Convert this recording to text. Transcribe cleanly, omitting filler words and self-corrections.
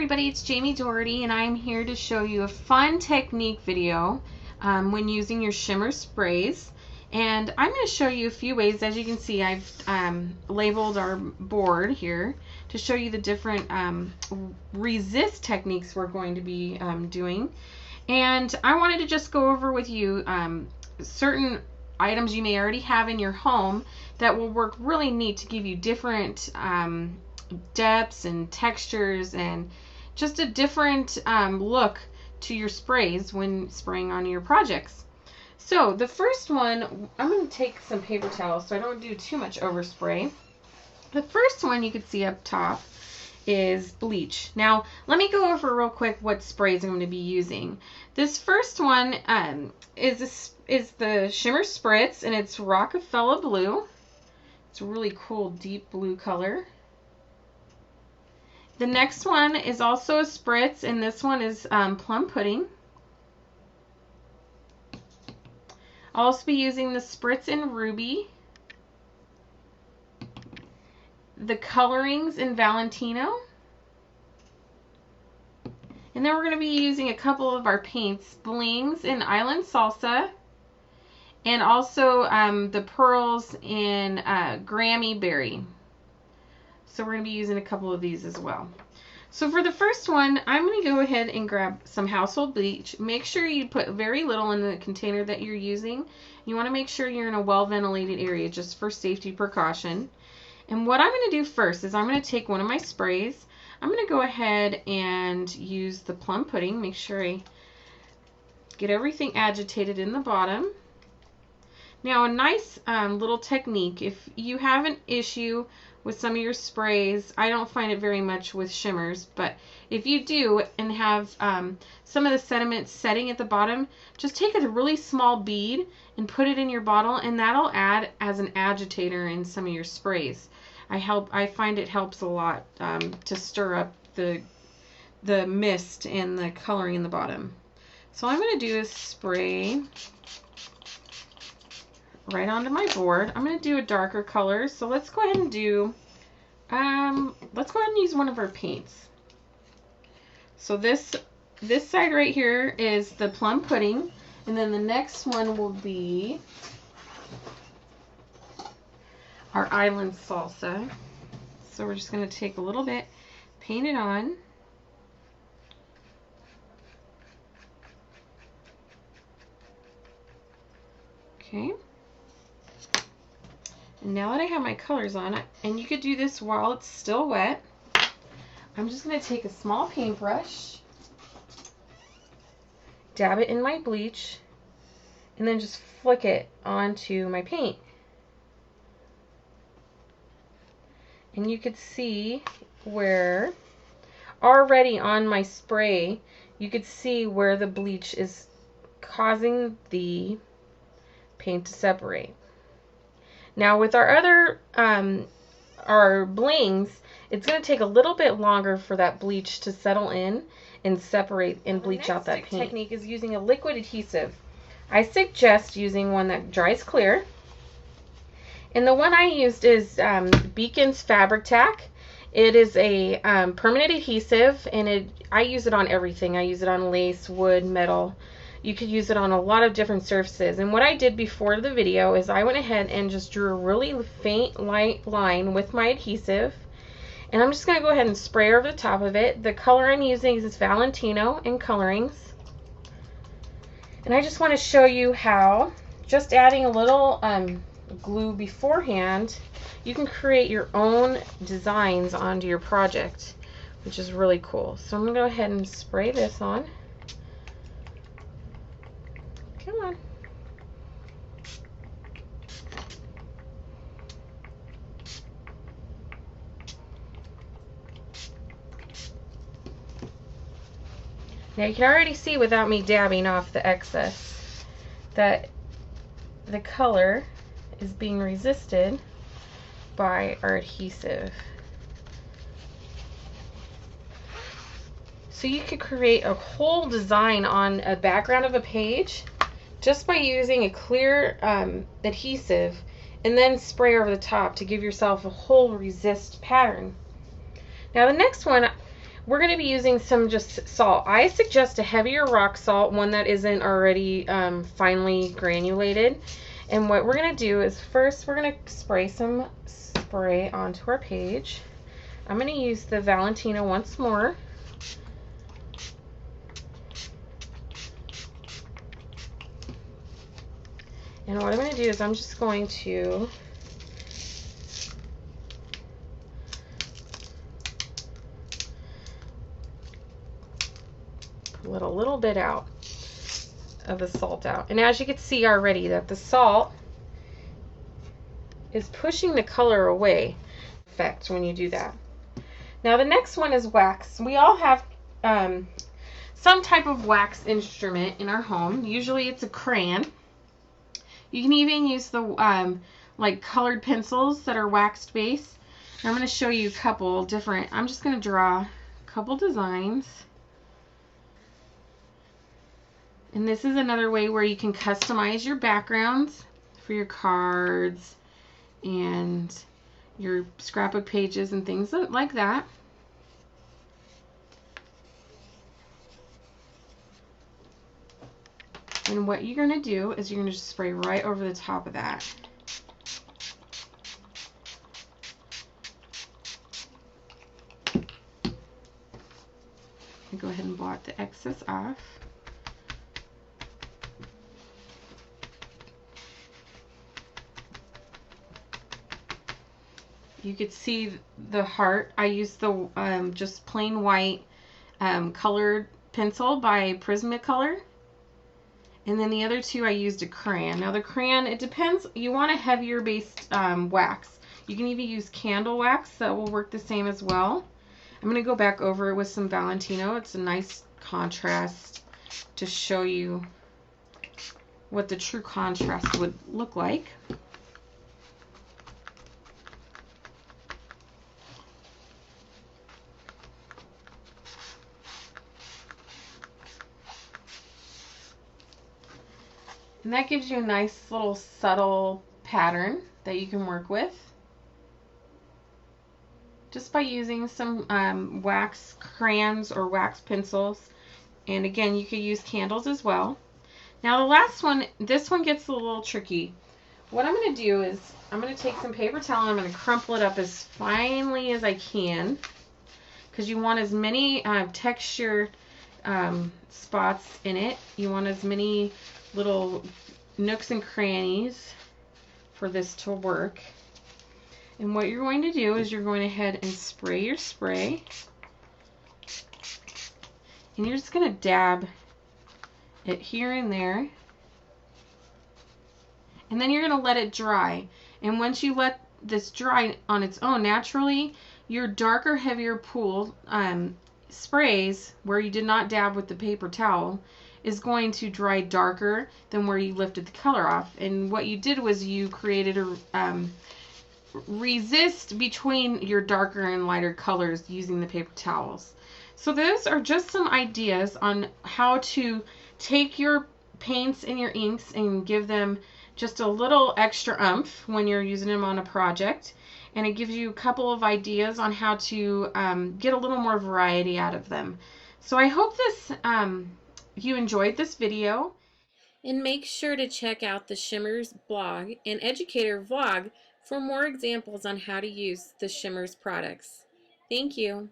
everybody, it's Dougherty, and I'm here to show you a fun technique video when using your Shimmerz sprays. And I'm going to show you a few ways. As you can see, I've labeled our board here to show you the different resist techniques we're going to be doing. And I wanted to just go over with you certain items you may already have in your home that will work really neat to give you different depths and textures and just a different look to your sprays when spraying on your projects. So the first one, I'm going to take some paper towels so I don't do too much overspray. The first one you can see up top is bleach. Now let me go over real quick what sprays I'm going to be using. This first one is the Shimmerz Spritz, and it's Rockefeller Blue. It's a really cool deep blue color. The next one is also a spritz, and this one is Plum Pudding. I'll also be using the Spritz in Ruby, the colorings in Valentino, and then we're going to be using a couple of our paints, Blings in Island Salsa, and also the pearls in Grammy Berry. So we're going to be using a couple of these as well. So for the first one, I'm going to go ahead and grab some household bleach. Make sure you put very little in the container that you're using. You want to make sure you're in a well-ventilated area just for safety precaution. And what I'm going to do first is I'm going to take one of my sprays. I'm going to go ahead and use the Plum Pudding. Make sure I get everything agitated in the bottom. Now a nice little technique, if you have an issue with some of your sprays, I don't find it very much with Shimmerz, but if you do and have some of the sediment setting at the bottom, just take a really small bead and put it in your bottle, and that'll add as an agitator in some of your sprays. I find it helps a lot to stir up the mist and the coloring in the bottom. So all I'm going to do is spray right onto my board. I'm going to do a darker color, so let's go ahead and do use one of our paints. So this side right here is the Plum Pudding, and then the next one will be our Island Salsa. So we're just going to take a little bit, paint it on. Okay. And now that I have my colors on, and you could do this while it's still wet, I'm just going to take a small paintbrush, dab it in my bleach, and then just flick it onto my paint. And you could see where, already on my spray, you could see where the bleach is causing the paint to separate. Now with our other, our blings, it's going to take a little bit longer for that bleach to settle in and separate and bleach out that paint. The next technique is using a liquid adhesive. I suggest using one that dries clear. And the one I used is Beacon's Fabric Tack. It is a permanent adhesive, and I use it on everything. I use it on lace, wood, metal. You could use it on a lot of different surfaces. And what I did before the video is I went ahead and just drew a really faint light line with my adhesive. And I'm just going to go ahead and spray over the top of it. The color I'm using is Valentino in Colorings. And I just want to show you how, just adding a little glue beforehand, you can create your own designs onto your project, which is really cool. So I'm going to go ahead and spray this on. Come on. Now you can already see without me dabbing off the excess that the color is being resisted by our adhesive. So you could create a whole design on a background of a page just by using a clear adhesive and then spray over the top to give yourself a whole resist pattern. Now the next one, we're going to be using some just salt. I suggest a heavier rock salt, one that isn't already finely granulated. And what we're going to do is first we're going to spray some spray onto our page. I'm going to use the Valentina once more. And what I'm going to do is I'm just going to let a little bit out of the salt out. And as you can see already that the salt is pushing the color away. Effect when you do that. Now the next one is wax. We all have some type of wax instrument in our home. Usually it's a crayon. You can even use the like colored pencils that are waxed base. And I'm going to show you a couple different. I'm just going to draw a couple designs. And this is another way where you can customize your backgrounds for your cards and your scrapbook pages and things like that. And what you're going to do is you're going to just spray right over the top of that. And go ahead and blot the excess off. You could see the heart. I used the just plain white colored pencil by Prismacolor. And then the other two I used a crayon. Now the crayon, it depends. You want a heavier based wax. You can even use candle wax. That will work the same as well. I'm going to go back over it with some Valentino. It's a nice contrast to show you what the true contrast would look like. And that gives you a nice little subtle pattern that you can work with just by using some wax crayons or wax pencils. And again, you could use candles as well. Now the last one, this one gets a little tricky. What I'm going to do is I'm going to take some paper towel and I'm going to crumple it up as finely as I can, because you want as many texture spots in it. You want as many little nooks and crannies for this to work. And what you're going to do is you're going ahead and spray your spray, and you're just going to dab it here and there, and then you're going to let it dry. And once you let this dry on its own naturally, your darker, heavier pool sprays where you did not dab with the paper towel is going to dry darker than where you lifted the color off. And what you did was you created a resist between your darker and lighter colors using the paper towels. So those are just some ideas on how to take your paints and your inks and give them just a little extra oomph when you're using them on a project. And it gives you a couple of ideas on how to get a little more variety out of them. So I hope this you enjoyed this video. And make sure to check out the Shimmerz blog and educator vlog for more examples on how to use the Shimmerz products. Thank you.